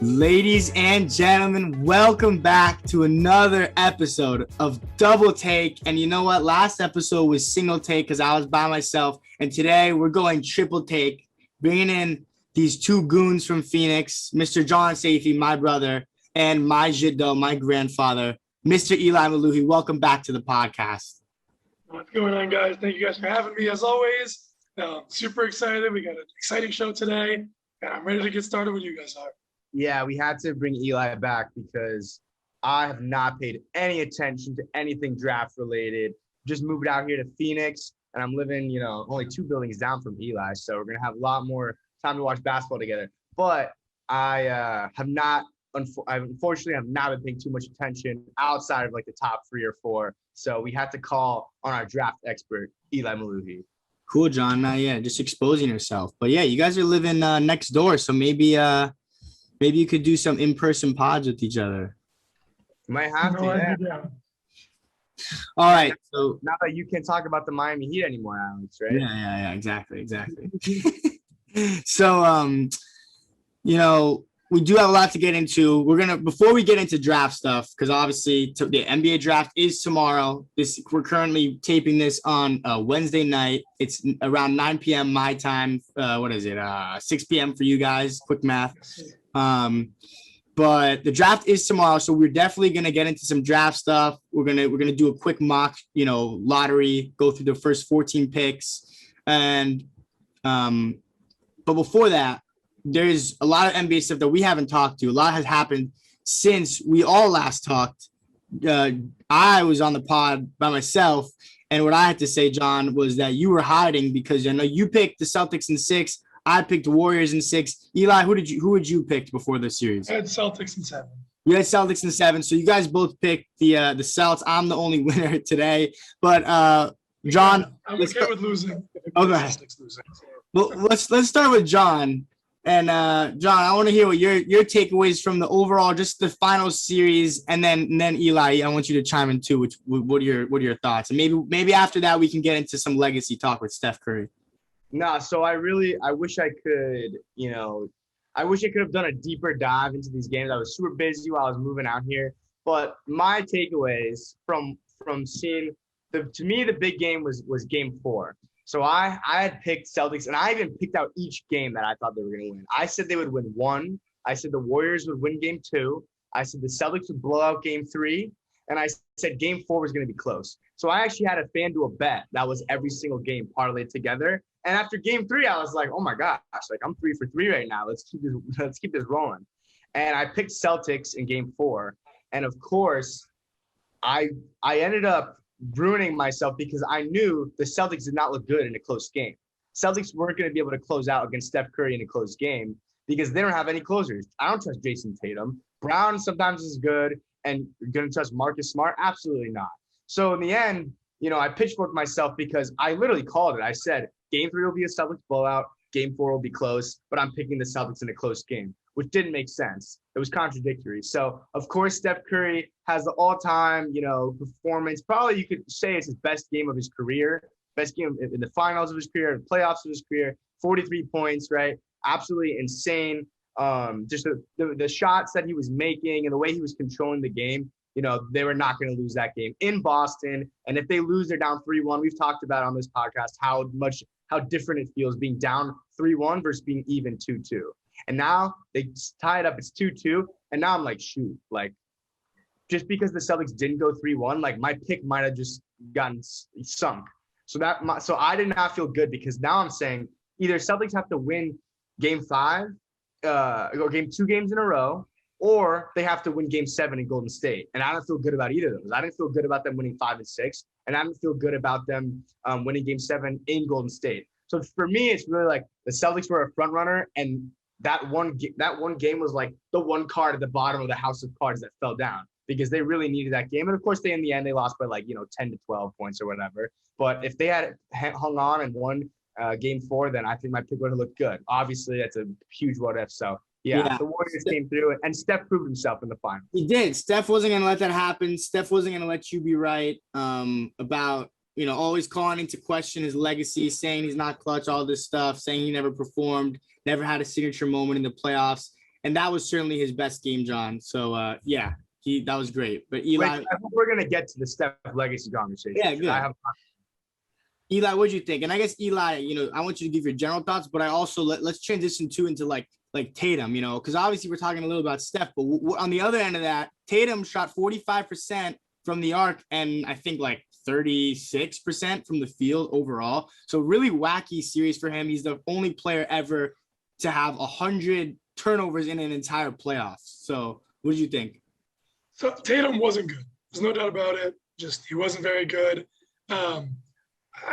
Ladies and gentlemen, welcome back to another episode of Double Take. And you know what? Last episode was single take because I was by myself. And today we're going triple take, bringing in these two goons from Phoenix, Mr. John Safey, my brother, and my Jiddo, my grandfather, Mr. Eli Mallouhi. Welcome back to the podcast. What's going on, guys? Thank you guys for having me, as always. Super excited. We got an exciting show today, and I'm ready to get started when you guys are. Yeah, we had to bring Eli back because I have not paid any attention to anything draft related. Just moved out here to Phoenix, and I'm living, only 2 buildings down from Eli. So we're going to have a lot more time to watch basketball together. But I unfortunately have not been paying too much attention outside of like the top 3 or 4. So we had to call on our draft expert, Eli Mallouhi. Cool, John. Just exposing yourself. But yeah, you guys are living next door. So maybe you could do some in-person pods with each other. Might have to, yeah. All right. So now that you can't talk about the Miami Heat anymore, Alex, right? Yeah. Exactly. So, we do have a lot to get into. Before we get into draft stuff, because obviously the NBA draft is tomorrow. We're currently taping this on Wednesday night. It's around 9 p.m. my time. 6 p.m. for you guys? Quick math. But the draft is tomorrow, so we're definitely gonna get into some draft stuff. We're gonna do a quick mock, lottery, go through the first 14 picks, and but before that, there's a lot of NBA stuff that we haven't talked to. A lot has happened since we all last talked. I was on the pod by myself, and what I had to say, John, was that you were hiding because I know you picked the Celtics in 6. I picked Warriors in 6. Eli, who would you pick before the series? I had Celtics in 7. You had Celtics in 7. So you guys both picked the Celtics. I'm the only winner today. But John, I'm okay with losing. Okay. Celtics losing. So. Well, let's start with John. And John, I want to hear what your takeaways from the overall, just the final series, and then Eli, I want you to chime in too. What are your thoughts? And maybe after that we can get into some legacy talk with Steph Curry. No, so I wish I could, have done a deeper dive into these games. I was super busy while I was moving out here. But my takeaways from seeing to me, the big game was game 4. So I had picked Celtics, and I even picked out each game that I thought they were going to win. I said they would win 1. I said the Warriors would win game 2. I said the Celtics would blow out game 3. And I said game 4 was going to be close. So I actually had a FanDuel bet that was every single game parlayed together. And after game 3, I was like, oh my gosh, like I'm 3 for 3 right now. Let's keep this rolling. And I picked Celtics in game 4. And of course, I ended up ruining myself because I knew the Celtics did not look good in a close game. Celtics weren't going to be able to close out against Steph Curry in a close game because they don't have any closers. I don't trust Jason Tatum. Brown sometimes is good. And you're going to trust Marcus Smart? Absolutely not. So in the end, I pitchforked myself because I literally called it. I said, game 3 will be a Celtics blowout. Game 4 will be close, but I'm picking the Celtics in a close game, which didn't make sense. It was contradictory. So, of course, Steph Curry has the all-time, performance. Probably you could say it's his best game of his career, best game in the finals of his career, the playoffs of his career, 43 points, right? Absolutely insane. Just the shots that he was making and the way he was controlling the game, they were not going to lose that game in Boston. And if they lose, they're down 3-1. We've talked about on this podcast how different it feels being down 3-1 versus being even 2-2. And now they tie it up. It's 2-2. And now I'm like, shoot, like just because the Celtics didn't go 3-1, like my pick might have just gotten sunk. So I did not feel good because now I'm saying either Celtics have to win game 5 or game 2 games in a row, or they have to win game 7 in Golden State. And I don't feel good about either of those. I didn't feel good about them winning 5 and 6. And I didn't feel good about them winning game 7 in Golden State. So for me, it's really like the Celtics were a front runner. And that one game was like the one card at the bottom of the house of cards that fell down because they really needed that game. And of course, in the end, they lost by 10 to 12 points or whatever. But if they had hung on and won game 4, then I think my pick would have looked good. Obviously, that's a huge what if. So yeah, the Warriors came through and Steph proved himself in the final. He did. Steph wasn't going to let that happen. Steph wasn't going to let you be right about, always calling into question his legacy, saying he's not clutch, all this stuff, saying he never performed, never had a signature moment in the playoffs. and that was certainly his best game, John. So yeah, that was great. But Eli, I hope we're gonna get to the Steph legacy conversation. Yeah, good. Eli, what'd you think? And I guess Eli, I want you to give your general thoughts, but I also let's transition into like Tatum, because obviously we're talking a little about Steph, but on the other end of that, Tatum shot 45% from the arc and I think like 36% from the field overall. So really wacky series for him. He's the only player ever to have 100 turnovers in an entire playoffs. So what did you think? So Tatum wasn't good. There's no doubt about it. Just he wasn't very good. I'm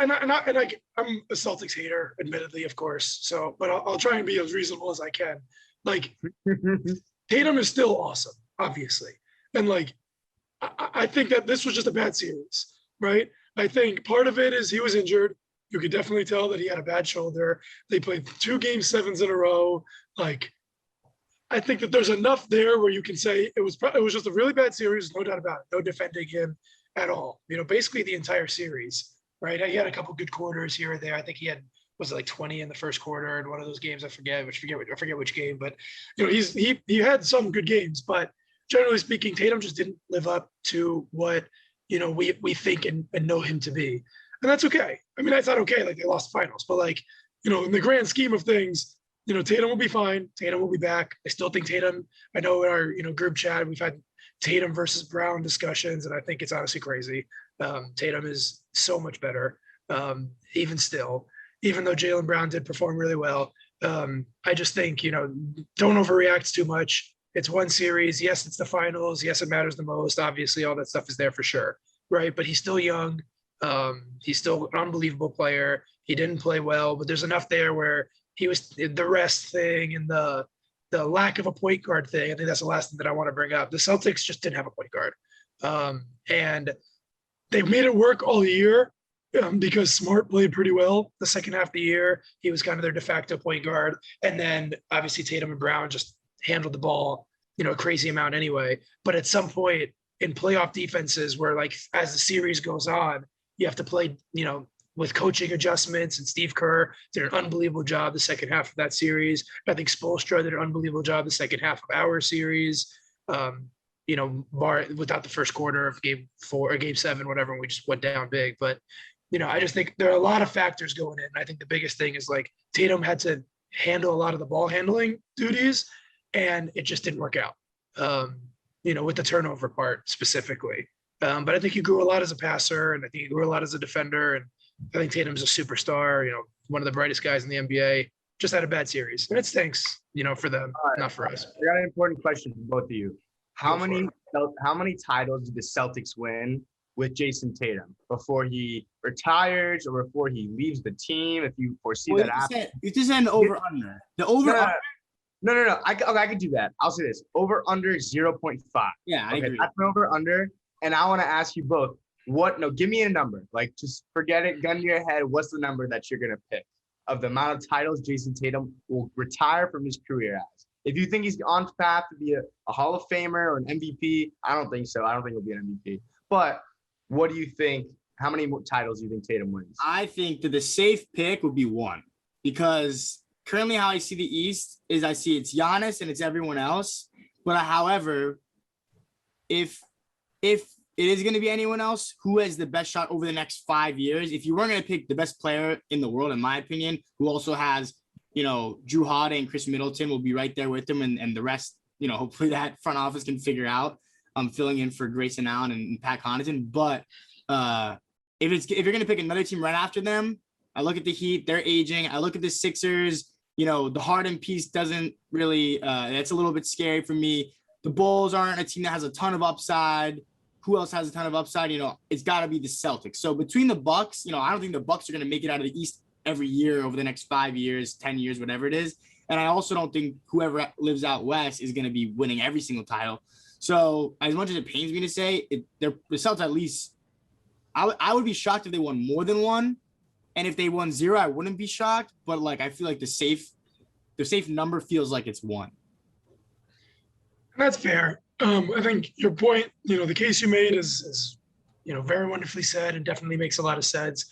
a Celtics hater, admittedly, of course. So, but I'll try and be as reasonable as I can. Like Tatum is still awesome, obviously, and like I think that this was just a bad series, right? I think part of it is he was injured. You could definitely tell that he had a bad shoulder. They played 2 Game 7s in a row. Like, I think that there's enough there where you can say it was just a really bad series, no doubt about it. No defending him at all. Basically the entire series, right? He had a couple good quarters here or there. I think he had was it like 20 in the first quarter in one of those games. I forget which game, but he had some good games. But generally speaking, Tatum just didn't live up to what we think and know him to be, and that's okay. I mean, that's not okay. Like they lost the finals, but like in the grand scheme of things. Tatum will be fine. Tatum will be back. I still think Tatum. I know in our group chat we've had Tatum versus Brown discussions, and I think it's honestly crazy. Tatum is so much better. Even though Jaylen Brown did perform really well, I just think don't overreact too much. It's one series. Yes, it's the finals. Yes, it matters the most. Obviously, all that stuff is there for sure, right? But he's still young. He's still an unbelievable player. He didn't play well, but there's enough there where he was the rest thing and the lack of a point guard thing. I think that's the last thing that I want to bring up. The Celtics just didn't have a point guard. And they made it work all year because Smart played pretty well the second half of the year. He was kind of their de facto point guard. And then obviously Tatum and Brown just handled the ball, a crazy amount anyway. But at some point in playoff defenses where like as the series goes on, you have to play, with coaching adjustments, and Steve Kerr did an unbelievable job the second half of that series. I think Spoelstra did an unbelievable job the second half of our series. Without the first quarter of game 4 or game 7, whatever, we just went down big. But, I just think there are a lot of factors going in. I think the biggest thing is like Tatum had to handle a lot of the ball handling duties, and it just didn't work out, with the turnover part specifically. But I think he grew a lot as a passer, and I think he grew a lot as a defender. And I think Tatum's a superstar, one of the brightest guys in the NBA. Just had a bad series. And it stinks, for them, not for us. I got an important question for both of you. How many titles did the Celtics win with Jason Tatum before he retires or before he leaves the team? If you foresee that happening. You just said over under. The over. No. I could do that. I'll say this. Over under 0.5. Yeah, I agree. That's an over under. And I want to ask you both. Give me a number. Like, just forget it. Gun to your head. What's the number that you're going to pick of the amount of titles Jason Tatum will retire from his career as? If you think he's on path to be a Hall of Famer or an MVP, I don't think so. I don't think he'll be an MVP. But what do you think? How many more titles do you think Tatum wins? I think that the safe pick would be 1, because currently how I see the East is I see it's Giannis and it's everyone else. But however, if it is going to be anyone else who has the best shot over the next 5 years, if you weren't going to pick the best player in the world, in my opinion, who also has, Drew Holiday and Chris Middleton will be right there with him, and the rest, hopefully that front office can figure out, filling in for Grayson Allen and Pat Connaughton. But if you're going to pick another team right after them, I look at the Heat, they're aging. I look at the Sixers, the Harden piece doesn't really, that's a little bit scary for me. The Bulls aren't a team that has a ton of upside. Who else has a ton of upside? It's got to be the Celtics. So between the Bucks, I don't think the Bucks are going to make it out of the East every year over the next 5 years, 10 years, whatever it is. And I also don't think whoever lives out West is going to be winning every single title. So as much as it pains me to say, the Celtics at least, I would be shocked if they won more than 1. And if they won 0, I wouldn't be shocked. But like, I feel like the safe number feels like it's 1. That's fair. I think your point, the case you made is very wonderfully said and definitely makes a lot of sense.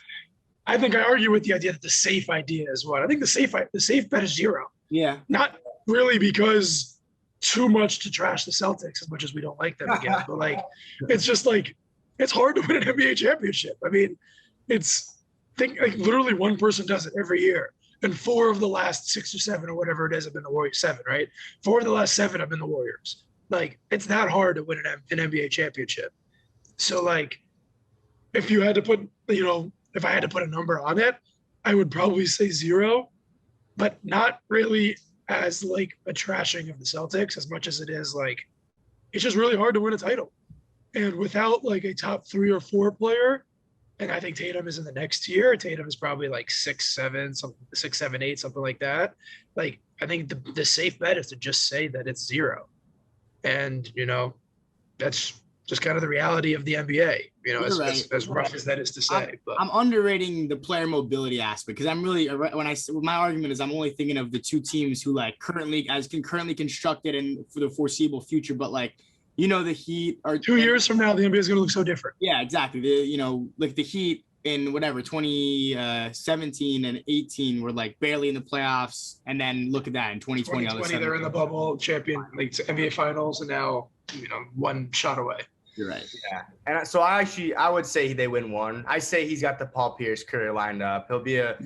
I think I argue with the idea that the safe idea is what I think the safe bet is 0. Yeah. Not really because too much to trash the Celtics as much as we don't like them again. But like, it's just like, it's hard to win an NBA championship. I mean, like literally one person does it every year. And 4 of the last 6 or 7 or whatever it is have been the Warriors. 7, right? 4 of the last 7 have been the Warriors. Like, it's that hard to win an NBA championship. So like, if you had to put, if I had to put a number on it, I would probably say 0, but not really as like a trashing of the Celtics as much as it is like, it's just really hard to win a title. And without like a top 3 or 4 player, and I think Tatum is in the next tier. Tatum is probably like 6'7", 6'7", 8", something like that. Like, I think the safe bet is to just say that it's 0. And, that's just kind of the reality of the NBA, as rough as that is to say. I'm underrating the player mobility aspect because I'm really, my argument is I'm only thinking of the 2 teams who like currently constructed and for the foreseeable future, but like, the Heat are 2 years from now, the NBA is going to look so different. Yeah, exactly. Like the Heat in 2017 and 18 were like barely in the playoffs. And then look at that in 2020. They're in the bubble champion, like NBA finals, and now, 1 shot away. You're right. Yeah. And so I would say they win 1. I say he's got the Paul Pierce career lined up. He'll be a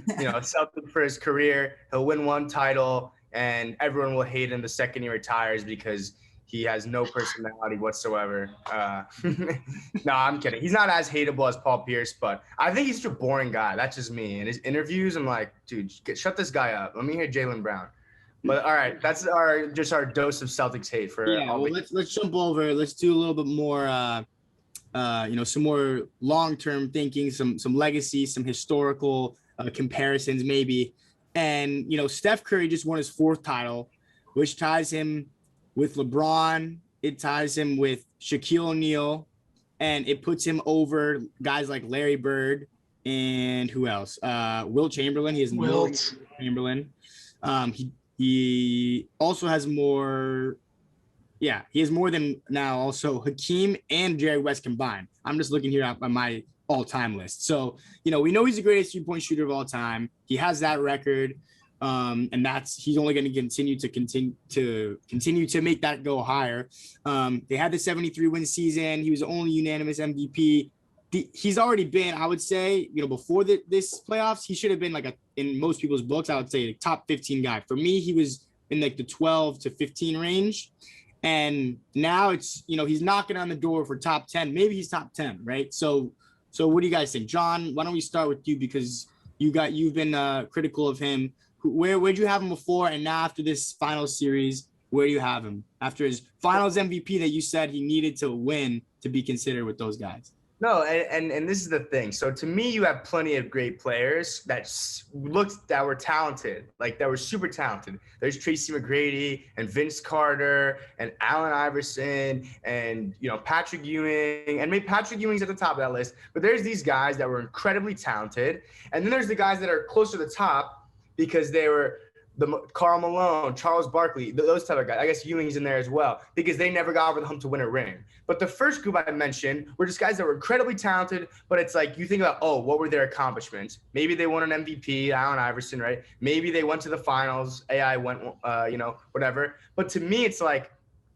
Celtic for his career. He'll win 1 title and everyone will hate him the second he retires because he has no personality whatsoever. No, I'm kidding. He's not as hateable as Paul Pierce, but I think he's such a boring guy. That's just me. In his interviews, I'm like, dude, shut this guy up. Let me hear Jaylen Brown. But all right, that's our dose of Celtics hate for. Yeah, well, let's jump over. Let's do a little bit more. Some more long-term thinking, some legacy, some historical comparisons, maybe. And Steph Curry just won his 4th title, which ties him with LeBron. It ties him with Shaquille O'Neal, and it puts him over guys like Larry Bird and who else? Wilt Chamberlain. He has Wilt Chamberlain. He also has more. Yeah, he has more than now also Hakeem and Jerry West combined. I'm just looking here at my all-time list. So, we know he's the greatest 3-point shooter of all time. He has that record. And he's only going to continue to make that go higher. They had the 73 win season. He was the only unanimous MVP. He's already been, I would say, before this playoffs, he should have been like in most people's books, I would say a top 15 guy. For me, he was in like the 12 to 15 range. And now it's, he's knocking on the door for top 10. Maybe he's top 10, right? So what do you guys think? John, why don't we start with you because you've been critical of him. Where'd you have him before? And now after this final series, where do you have him? After his finals MVP that you said he needed to win to be considered with those guys. No, and this is the thing. So to me, you have plenty of great players that were talented, like that were super talented. There's Tracy McGrady and Vince Carter and Allen Iverson and Patrick Ewing, and maybe Patrick Ewing's at the top of that list. But there's these guys that were incredibly talented, and then there's the guys that are closer to the top because they were Karl Malone, Charles Barkley, those type of guys. I guess Ewing's in there as well because they never got over the hump to win a ring. But the first group I mentioned were just guys that were incredibly talented, but it's like you think about, what were their accomplishments? Maybe they won an MVP, Allen Iverson, right? Maybe they went to the finals, AI went, whatever. But to me, it's like,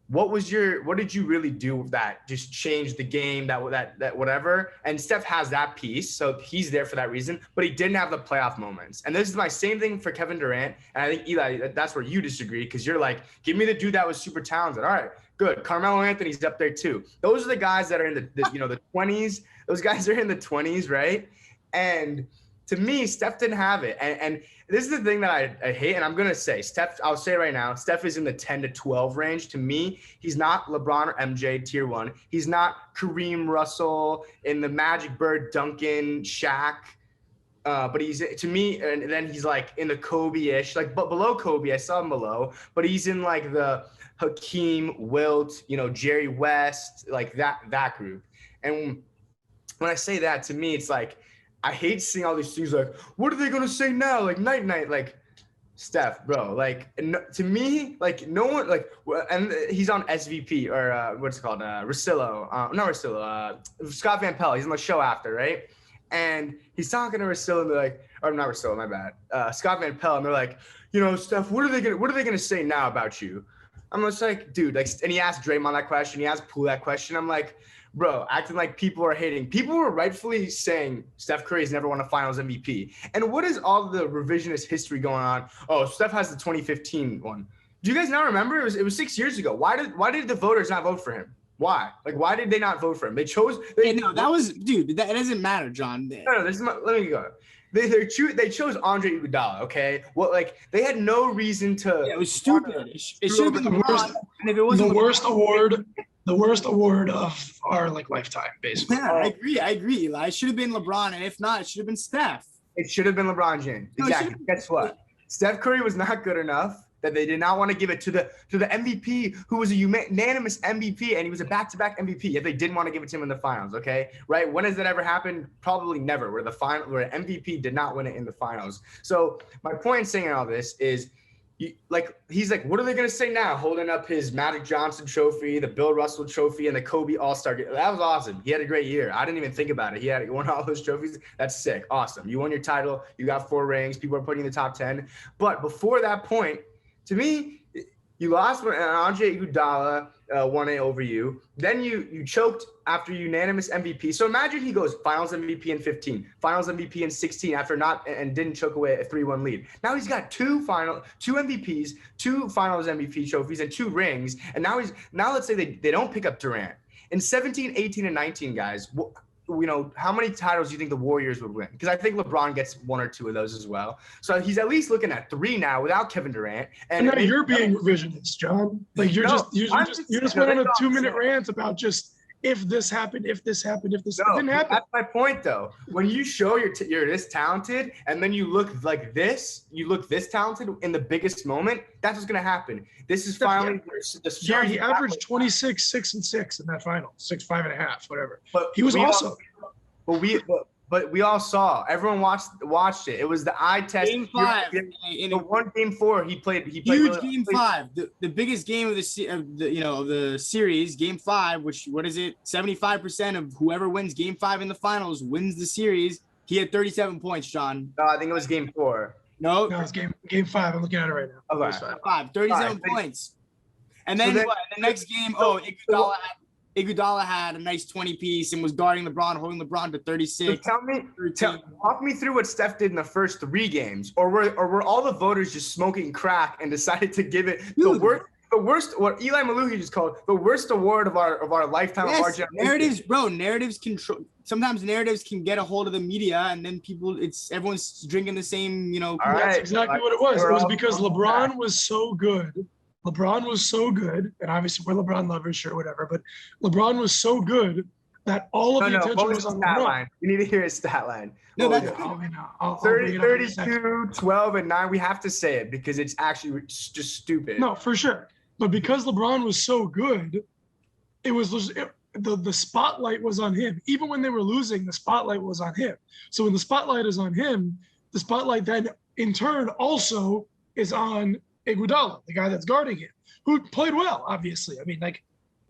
what did you really do with that? Just change the game, that whatever. And Steph has that piece, so he's there for that reason, but he didn't have the playoff moments. And this is my same thing for Kevin Durant. And I think, Eli, that's where you disagree because you're like, give me the dude that was super talented. All right, good. Carmelo Anthony's up there too. Those are the guys that are in the 20s. Those guys are in the 20s, right? And to me, Steph didn't have it. And this is the thing that I hate, and I'm going to say, Steph, I'll say it right now, Steph is in the 10 to 12 range. To me, he's not LeBron or MJ tier 1. He's not Kareem Russell in the Magic, Bird, Duncan, Shaq. But he's, to me, and then he's like in the Kobe-ish, like but below Kobe, I saw him below, but he's in like the Hakeem, Wilt, Jerry West, like that group. And when I say that, to me, it's like, I hate seeing all these things like, what are they going to say now? Like, night, like, Steph, bro. Like, to me, like, no one, like, and he's on SVP or what's it called? Russillo. Not Russillo. Scott Van Pelt. He's on the show after, right? And he's talking to Russillo and they're like, or not Russillo, my bad. Scott Van Pelt. And they're like, Steph, what are they going to say now about you? I'm just like, dude, like, and he asked Draymond that question. He asked Poole that question. I'm like, bro, acting like people are hating. People were rightfully saying Steph Curry's never won a Finals MVP. And what is all the revisionist history going on? Oh, Steph has the 2015 one. Do you guys not remember? It was 6 years ago. Why did the voters not vote for him? Why? Like, why did they not vote for him? They chose. That was, dude. That doesn't matter, John. No, let me go. They chose Andre Iguodala. Okay, well, like they had no reason to. Yeah, it was stupid. It should have been LeBron. And if it wasn't the worst award of our like lifetime, basically. Yeah, I agree. Eli. It should have been LeBron, and if not, it should have been Steph. It should have been LeBron James. Exactly. Guess what? Steph Curry was not good enough that they did not want to give it to the MVP who was a unanimous MVP and he was a back-to-back MVP. Yet they didn't want to give it to him in the finals. Okay, right? When has that ever happened? Probably never. Where an MVP did not win it in the finals. So my point in saying all this is, he's like, what are they gonna say now? Holding up his Magic Johnson trophy, the Bill Russell trophy, and the Kobe All-Star game. That was awesome. He had a great year. I didn't even think about it. He won all those trophies. That's sick. Awesome. You won your title. You got 4 rings. People are putting you in the top 10. But before that point, to me, you lost when Andre Iguodala won it over you. Then you choked after unanimous MVP. So imagine he goes Finals MVP in 15, Finals MVP in 16 after and didn't choke away a 3-1 lead. Now he's got 2 MVPs, 2 Finals MVP trophies, and 2 rings. And now let's say they don't pick up Durant. In 17, 18, and 19, guys, how many titles do you think the Warriors would win? Because I think LeBron gets 1 or 2 of those as well. So he's at least looking at 3 now without Kevin Durant. And now you're being revisionist, John. Like you just went on a 2-minute rant about just if this happened, if this happened, if this didn't happen. That's my point, though. When you show you're this talented, and then you look like this, you look this talented in the biggest moment, that's what's going to happen. This is finally the series. Yeah, he averaged 26, 6 and 6 in that final, 6, 5.5, whatever. But he was awesome. But we all saw. Everyone watched it. It was the eye test. Game 5. In the one game 4, he played. Huge really, game 5. The biggest game of the series. Game 5. Which what is it? 75% of whoever wins Game 5 in the finals wins the series. He had 37 points, John. No, I think it was Game 4. No, it's game 5. I'm looking at it right now. Okay. 37 points. And then, the next game? Iguodala had a nice 20-piece and was guarding LeBron, holding LeBron to 36. So walk me through what Steph did in the first 3 games, or were all the voters just smoking crack and decided to give it the worst, what Eli Mallouhi just called the worst award of our lifetime. Yes, of our generation. narratives, bro. Narratives control. Sometimes narratives can get a hold of the media, and then everyone's drinking the same. That's exactly what it was. It was because LeBron was so good. LeBron was so good, and obviously we're LeBron lovers, sure, whatever, but LeBron was so good that all of the attention was on LeBron. Line? We need to hear his stat line. No, that's 32, 12, and 9. We have to say it because it's actually just stupid. No, for sure. But because LeBron was so good, it was the spotlight was on him. Even when they were losing, the spotlight was on him. So when the spotlight is on him, the spotlight then in turn also is on Iguodala, the guy that's guarding him, who played well, obviously. I mean,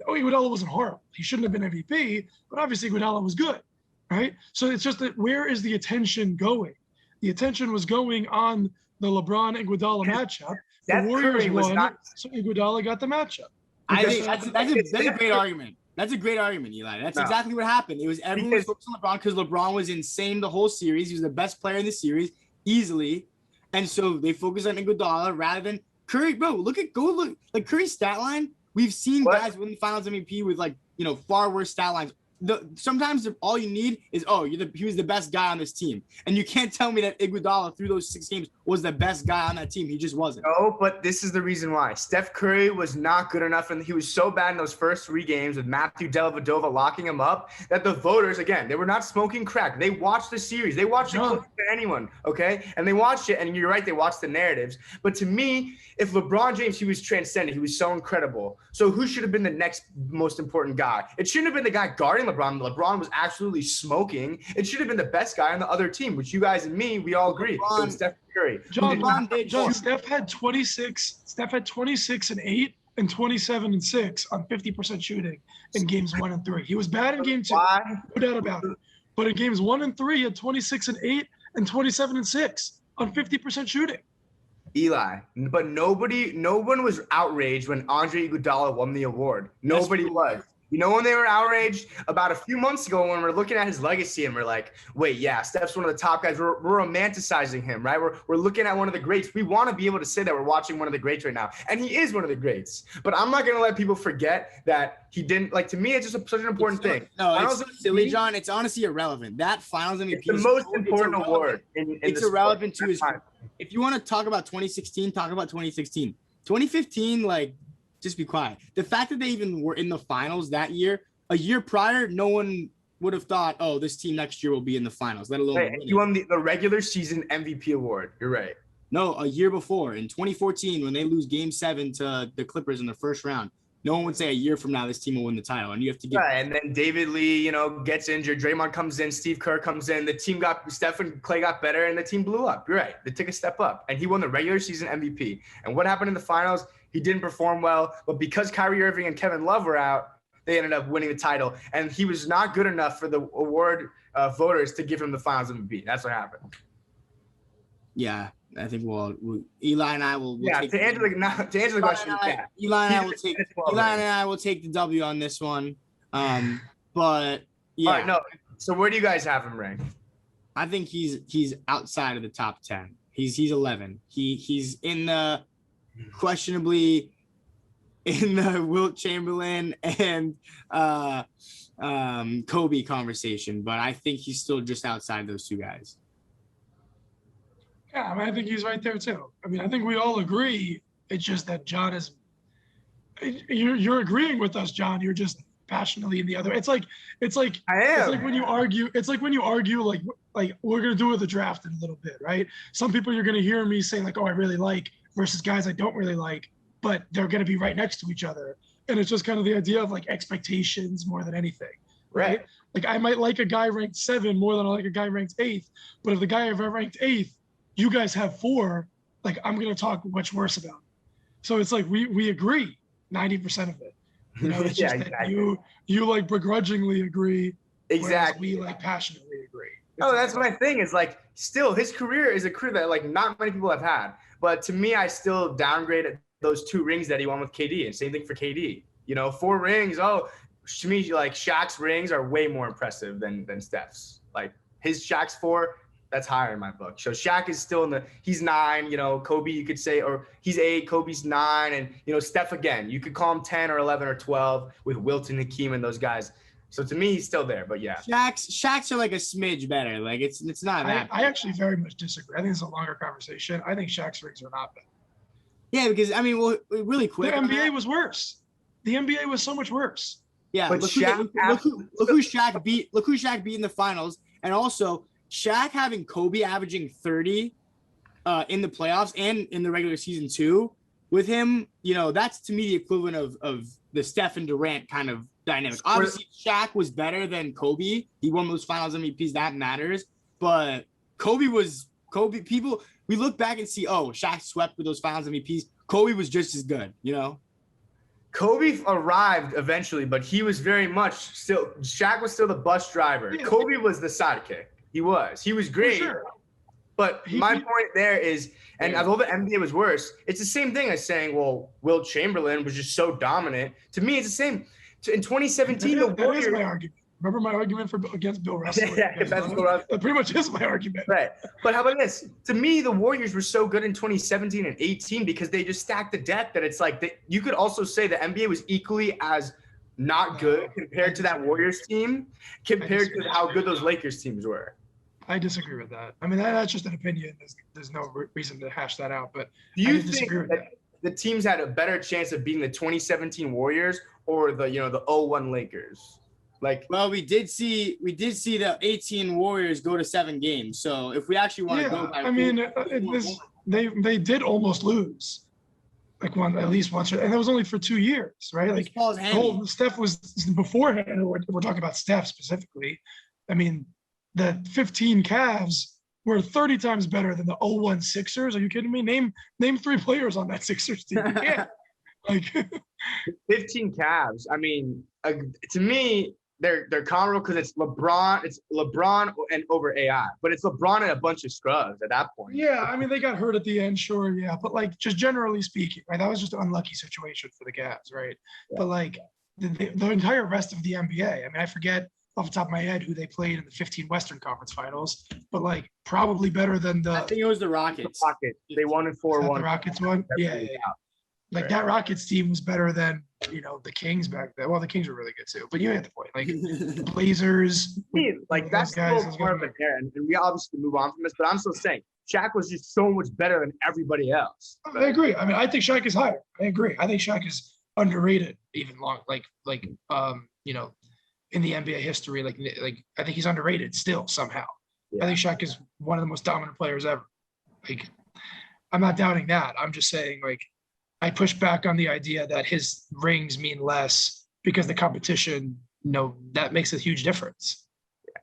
Iguodala wasn't horrible. He shouldn't have been MVP, but obviously Iguodala was good, right? So it's just that where is the attention going? The attention was going on the LeBron-Iguodala matchup. The Warriors won, so Iguodala got the matchup. I think that's a great argument. That's a great argument, Eli. That's exactly what happened. It was everyone was focused on LeBron because LeBron was insane the whole series. He was the best player in the series, easily. And so they focus on Iguodala rather than Curry. Bro, look like Curry's stat line. We've seen guys win the Finals MVP with far worse stat lines. Sometimes all you need is he was the best guy on this team, and you can't tell me that Iguodala through those 6 games was the best guy on that team. He just wasn't. No, but this is the reason why Steph Curry was not good enough, and he was so bad in those first 3 games with Matthew Dellavedova locking him up that the voters, again, they were not smoking crack. They watched the series. They watched it closer than anyone, okay? And they watched it, and you're right, they watched the narratives. But to me, if LeBron James, he was transcendent. He was so incredible. So who should have been the next most important guy? It shouldn't have been the guy guarding LeBron. LeBron was absolutely smoking. It should have been the best guy on the other team, which you guys and me, we all agree. It was Steph Curry. Steph had 26. Steph had 26 and 8 and 27 and 6 on 50% shooting in games 1 and 3. He was bad in game 2, no doubt about it. But in games 1 and 3, he had 26 and 8 and 27 and 6 on 50% shooting. Eli. But no one was outraged when Andre Iguodala won the award. Nobody was. You know when they were outraged? About a few months ago when we're looking at his legacy and we're like, wait, yeah, Steph's one of the top guys. We're romanticizing him, right? We're looking at one of the greats. We want to be able to say that we're watching one of the greats right now. And he is one of the greats. But I'm not going to let people forget that he didn't, like, to me, it's just such an important thing. No, it's silly, John. It's honestly irrelevant. That finals MVP is the most important award. It's irrelevant to his. If you want to talk about 2016, talk about 2016. 2015, like, just be quiet. The fact that they even were in the finals that year, a year prior, no one would have thought, oh, this team next year will be in the finals, let alone. Right. He won the regular season MVP award. You're right. No, a year before, in 2014, when they lose Game 7 to the Clippers in the first round, no one would say a year from now this team will win the title. And you have to get. Right, and then David Lee, gets injured. Draymond comes in. Steve Kerr comes in. The team Steph and Clay got better, and the team blew up. You're right. They took a step up, and he won the regular season MVP. And what happened in the finals? He didn't perform well, but because Kyrie Irving and Kevin Love were out, they ended up winning the title. And he was not good enough for the award voters to give him the finals MVP. That's what happened. Yeah, I think Eli and I will. To answer the question, Eli and I will take the W on this one. But yeah. All right, no. So where do you guys have him ranked? I think he's outside of the top 10. He's 11. He's in the questionably in the Wilt Chamberlain and Kobe conversation, but I think he's still just outside those two guys. Yeah, I mean, I think he's right there too. I mean, I think we all agree. It's just that John is. You're agreeing with us, John. You're just passionately in the other. It's like I am. It's like when you argue. It's like when you argue like we're gonna do with the draft in a little bit, right? Some people you're gonna hear me saying like, oh, I really like, versus guys I don't really like, but they're gonna be right next to each other, and it's just kind of the idea of like expectations more than anything, right? Like I might like a guy ranked 7 more than I like a guy ranked 8th, but if the guy ever ranked 8th, you guys have 4, like I'm gonna talk much worse about him. So it's like we agree 90% of it. It's just that you like begrudgingly agree. Exactly. We like passionately agree. That's my thing. Is like still his career is a career that like not many people have had. But to me, I still downgraded those 2 rings that he won with KD, and same thing for KD. 4 rings. Oh, to me, like Shaq's rings are way more impressive than Steph's. Like his Shaq's 4. That's higher in my book. So Shaq is still he's 9, Kobe, you could say, or he's 8, Kobe's 9. And, Steph, again, you could call him 10 or 11 or 12 with Wilt and Hakeem and those guys. So to me, he's still there, but yeah. Shaq's are like a smidge better. Like it's not that. I actually very much disagree. I think it's a longer conversation. I think Shaq's rings are not better. Yeah, because I mean, really quick. The NBA was worse. The NBA was so much worse. Yeah, but look who Shaq beat. Look who Shaq beat in the finals, and also Shaq having Kobe averaging 30 in the playoffs and in the regular season too. With him, that's to me the equivalent of the Steph and Durant kind of dynamic. Obviously, Shaq was better than Kobe. He won those finals MVPs. That matters. But Kobe. People, we look back and see, oh, Shaq swept with those finals MVPs. Kobe was just as good, Kobe arrived eventually, but he was very much still. Shaq was still the bus driver. Yeah. Kobe was the sidekick. He was great. Sure. But my point there is, and although the NBA was worse, it's the same thing as saying, well, Wilt Chamberlain was just so dominant. To me, it's the same. In 2017, the Warriors. That is my argument. Remember my argument against Bill Russell? Yeah, that's Bill Russell. That pretty much is my argument. Right. But how about this? To me, the Warriors were so good in 2017 and 18 because they just stacked the deck that it's like you could also say the NBA was equally as not good compared to that Warriors team compared to how good those Lakers teams were. I disagree with that. I mean, that's just an opinion. There's no reason to hash that out. But do you think that the teams had a better chance of beating the 2017 Warriors or the 01 Lakers? Well, we did see the 18 Warriors go to 7 games. So if we actually want to go by, I mean, they did almost lose, at least once, and that was only for 2 years, right? Like Steph was beforehand. We're talking about Steph specifically. I mean, the 15 Cavs were 30 times better than the 01 Sixers. Are you kidding me? Name 3 players on that Sixers team. Yeah, 15 Cavs. I mean, to me, they're comparable because it's LeBron and over AI, but it's LeBron and a bunch of scrubs at that point. Yeah, I mean they got hurt at the end, sure, yeah, but like just generally speaking, right? That was just an unlucky situation for the Cavs, right? Yeah. But like the entire rest of the NBA, I mean, I forget off the top of my head who they played in the 15 Western Conference Finals, but like probably better than I think it was the Rockets. They won in 4-1. The Rockets won. Yeah. Like that Rockets team was better than the Kings back then. Well, the Kings were really good too, but you get the point. Like the Blazers, like that's guys, still part of it there, and we obviously move on from this. But I'm still saying Shaq was just so much better than everybody else. I agree. I mean, I think Shaq is higher. I agree. I think Shaq is underrated, even long in the NBA history. Like I think he's underrated still somehow. Yeah. I think Shaq is one of the most dominant players ever. Like, I'm not doubting that. I'm just saying, like, I push back on the idea that his rings mean less because the competition, that makes a huge difference.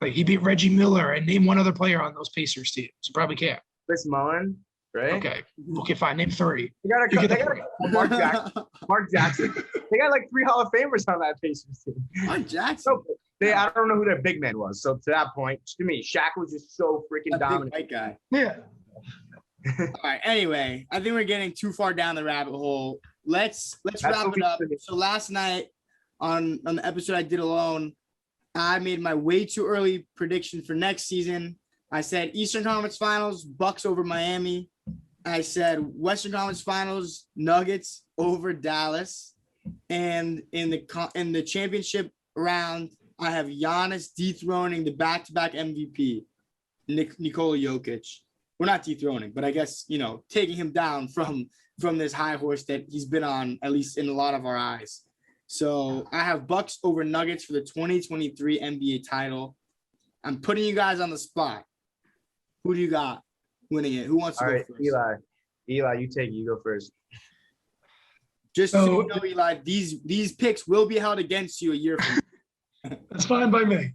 Like, he beat Reggie Miller and name one other player on those Pacers teams. You probably can't. Chris Mullin, right? Okay, fine. Name 3. They got Mark Jackson. They got like 3 Hall of Famers on that Pacers team. Mark Jackson. So, I don't know who their big man was. So to that point, to me, Shaq was just so freaking dominant. Big white guy. Yeah. All right. Anyway, I think we're getting too far down the rabbit hole. Let's wrap it up. So last night on the episode I did alone, I made my way too early prediction for next season. I said Eastern Conference Finals, Bucks over Miami. I said Western Conference Finals, Nuggets over Dallas. And in the championship round, I have Giannis dethroning the back-to-back MVP, Nikola Jokic. We're not dethroning, but I guess, taking him down from this high horse that he's been on, at least in a lot of our eyes. So I have Bucks over Nuggets for the 2023 NBA title. I'm putting you guys on the spot. Who do you got winning it? Who wants to go first? Eli, you go first. Just so you know, Eli, these picks will be held against you a year from now. That's fine by me.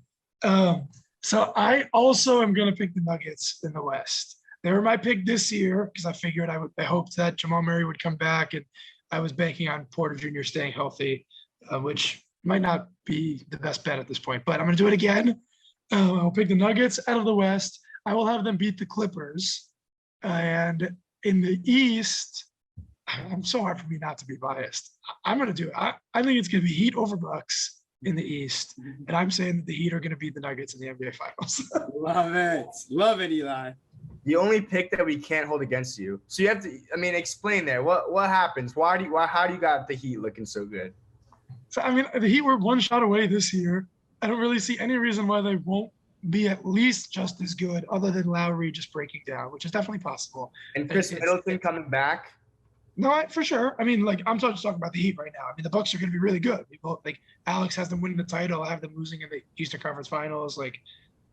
So I also am going to pick the Nuggets in the West. They were my pick this year because I figured I hoped that Jamal Murray would come back, and I was banking on Porter Jr. staying healthy, which might not be the best bet at this point. But I'm going to do it again. I'll pick the Nuggets out of the West. I will have them beat the Clippers. And in the East, I'm so hard for me not to be biased. I'm going to do it. I think it's going to be Heat over Bucks in the East. And I'm saying that the Heat are going to beat the Nuggets in the NBA Finals. Love it, Eli. The only pick that we can't hold against you. So you have to, explain there. What happens? How do you got the Heat looking so good? So, the Heat were one shot away this year. I don't really see any reason why they won't be at least just as good, other than Lowry just breaking down, which is definitely possible. And Chris Middleton coming back. No, for sure. I'm just talking about the Heat right now. The Bucks are going to be really good. Alex has them winning the title. I have them losing in the Eastern Conference Finals.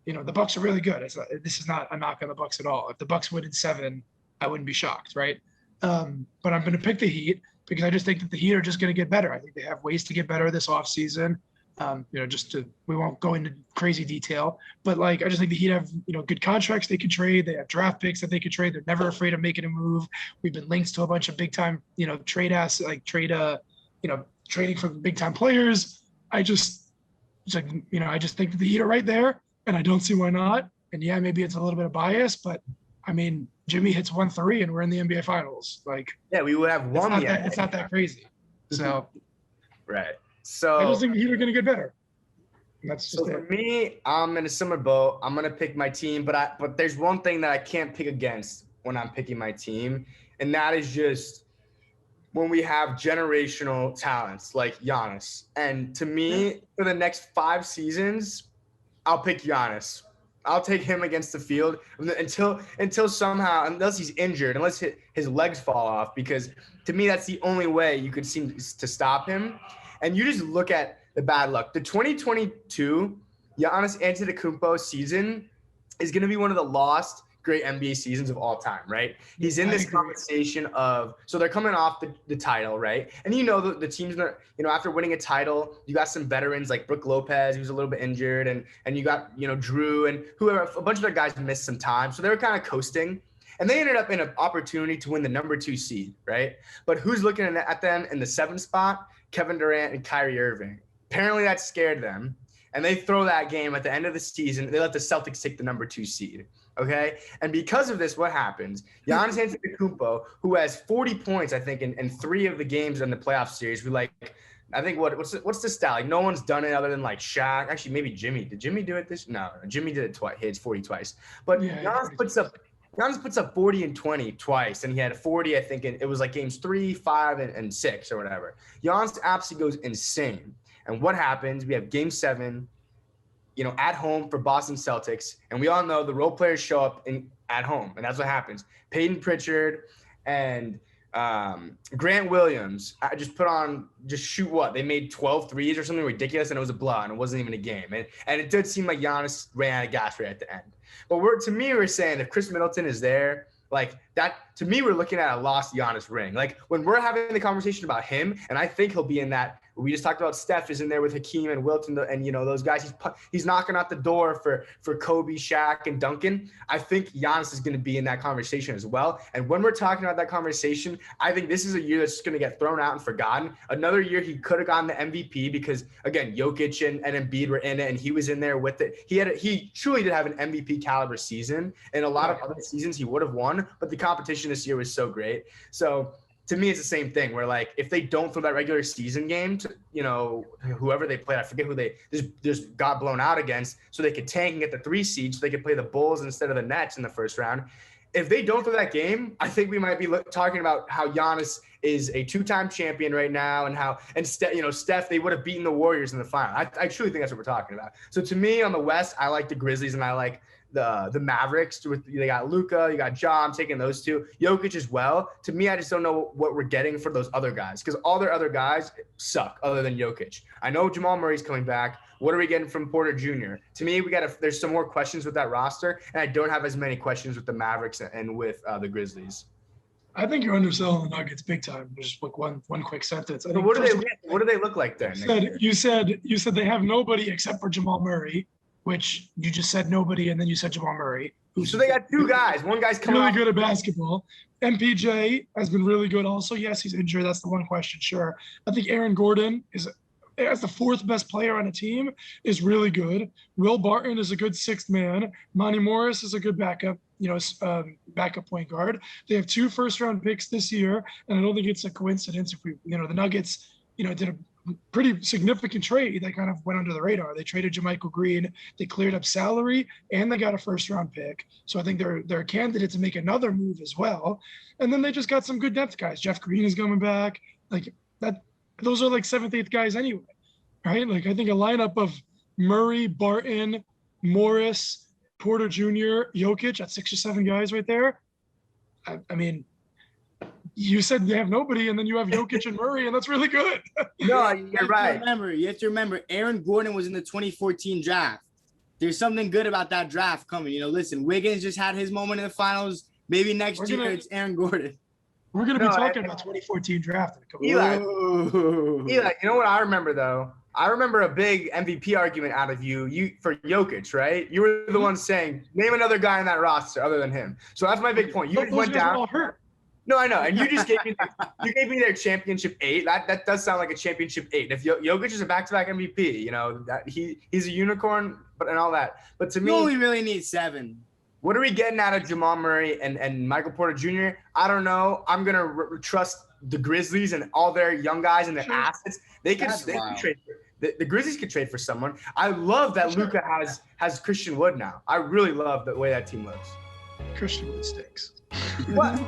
The Bucks are really good. This is not a knock on the Bucks at all. If the Bucks win in 7, I wouldn't be shocked, right? But I'm going to pick the Heat because I just think that the Heat are just going to get better. I think they have ways to get better this offseason. We won't go into crazy detail, but I just think the Heat have, good contracts they could trade. They have draft picks that they could trade. They're never afraid of making a move. We've been linked to a bunch of big time, trading for big time players. I just think that the Heat are right there, and I don't see why not. And yeah, maybe it's a little bit of bias, but Jimmy hits 1-3 and we're in the NBA Finals. We would have won. It's not that crazy. So, right. So I just think the Heat are going to get better. That's just for me, I'm in a similar boat. I'm going to pick my team, but there's one thing that I can't pick against when I'm picking my team, and that is just when we have generational talents like Giannis. And to me, for the next 5 seasons, I'll pick Giannis. I'll take him against the field until somehow, unless he's injured, unless his legs fall off, because to me, that's the only way you could seem to stop him. And you just look at the bad luck. The 2022 Giannis Antetokounmpo season is going to be one of the lost great NBA seasons of all time, right? He's in this conversation of – so they're coming off the title, right? And the teams – after winning a title, you got some veterans like Brook Lopez, who's a little bit injured, and you got, Drew and whoever – a bunch of their guys missed some time. So they were kind of coasting. And they ended up in an opportunity to win the number 2 seed, right? But who's looking at them in the 7th spot? Kevin Durant and Kyrie Irving. Apparently that scared them. and they throw that game at the end of the season. They let the Celtics take the number 2 seed. Okay. And because of this, what happens? Giannis Antetokounmpo, who has 40 points, I think, in 3 of the games in the playoff series, I think what's the stat? Like, no one's done it other than like Shaq. Actually, maybe Jimmy. Did Jimmy do it No, Jimmy did it twice. He hits 40 twice. But Giannis puts up 40 and 20 twice, and he had 40, I think, and it was like games 3, 5, and 6 or whatever. Giannis absolutely goes insane. And what happens? We have game 7, at home for Boston Celtics, and we all know the role players show up at home, and that's what happens. Peyton Pritchard and Grant Williams just shoot what? They made 12 threes or something ridiculous, and it was a blowout, and it wasn't even a game. And it did seem like Giannis ran out of gas right at the end. But we're saying if Chris Middleton is there, like that, to me, we're looking at a lost Giannis ring. Like when we're having the conversation about him, and I think he'll be in that. We just talked about Steph is in there with Hakeem and Wilton and those guys. He's knocking out the door for Kobe, Shaq, and Duncan. I think Giannis is going to be in that conversation as well. And when we're talking about that conversation, I think this is a year that's just going to get thrown out and forgotten. Another year he could have gotten the MVP because again, Jokic and Embiid were in it, and he was in there with it. He truly did have an MVP caliber season. And a lot of other seasons he would have won, but the competition this year was so great. So to me, it's the same thing where, like, if they don't throw that regular season game to, whoever they played, I forget who they just got blown out against, so they could tank and get the 3 seed so they could play the Bulls instead of the Nets in the first round. If they don't throw that game, I think we might be talking about how Giannis is a 2-time champion right now and Steph, they would have beaten the Warriors in the final. I truly think that's what we're talking about. So to me, on the West, I like the Grizzlies and I like the Mavericks. They got Luka, you got Ja. I'm taking those 2. Jokic as well. To me, I just don't know what we're getting for those other guys because all their other guys suck other than Jokic. I know Jamal Murray's coming back. What are we getting from Porter Jr.? To me, there's some more questions with that roster, and I don't have as many questions with the Mavericks and with the Grizzlies. I think you're underselling the Nuggets big time. Just like one quick sentence. So what do they look like then? You said they have nobody except for Jamal Murray, which you just said nobody, and then you said Jamal Murray. So they got 2 guys. One guy's coming really good at basketball. MPJ has been really good also. Yes, he's injured. That's the one question, sure. I think Aaron Gordon as the 4th best player on a team is really good. Will Barton is a good 6th man. Monty Morris is a good backup, backup point guard. They have 2 first-round picks this year, and I don't think it's a coincidence if the Nuggets, did a pretty significant trade that kind of went under the radar. They traded JaMychal Green, they cleared up salary, and they got a first-round pick. So I think they're a candidate to make another move as well. And then they just got some good depth guys. Jeff Green is coming back. Like that, those are like 7th, 8th guys anyway, right? Like I think a lineup of Murray, Barton, Morris, Porter Jr., Jokic, that's 6 or 7 guys right there. I mean, you said they have nobody, and then you have Jokic and Murray, and that's really good. No, you're right. You have to remember, Aaron Gordon was in the 2014 draft. There's something good about that draft coming. Listen, Wiggins just had his moment in the finals. Maybe next year it's Aaron Gordon. We're going to be talking about 2014 draft in a couple Eli, you know what I remember, though? I remember a big MVP argument out of you for Jokic, right? You were the one saying, name another guy in that roster other than him. So that's my big point. You went down. All hurt. No, I know, and you just gave me their championship 8. That does sound like a championship 8. If Jokic is a back-to-back MVP, that he's a unicorn, and all that. But to me, you only really need 7. What are we getting out of Jamal Murray and Michael Porter Jr.? I don't know. I'm gonna trust the Grizzlies and all their young guys and their assets. They could trade. The Grizzlies could trade for someone. I love that Luka has Christian Wood now. I really love the way that team looks. Christian Wood stinks. What?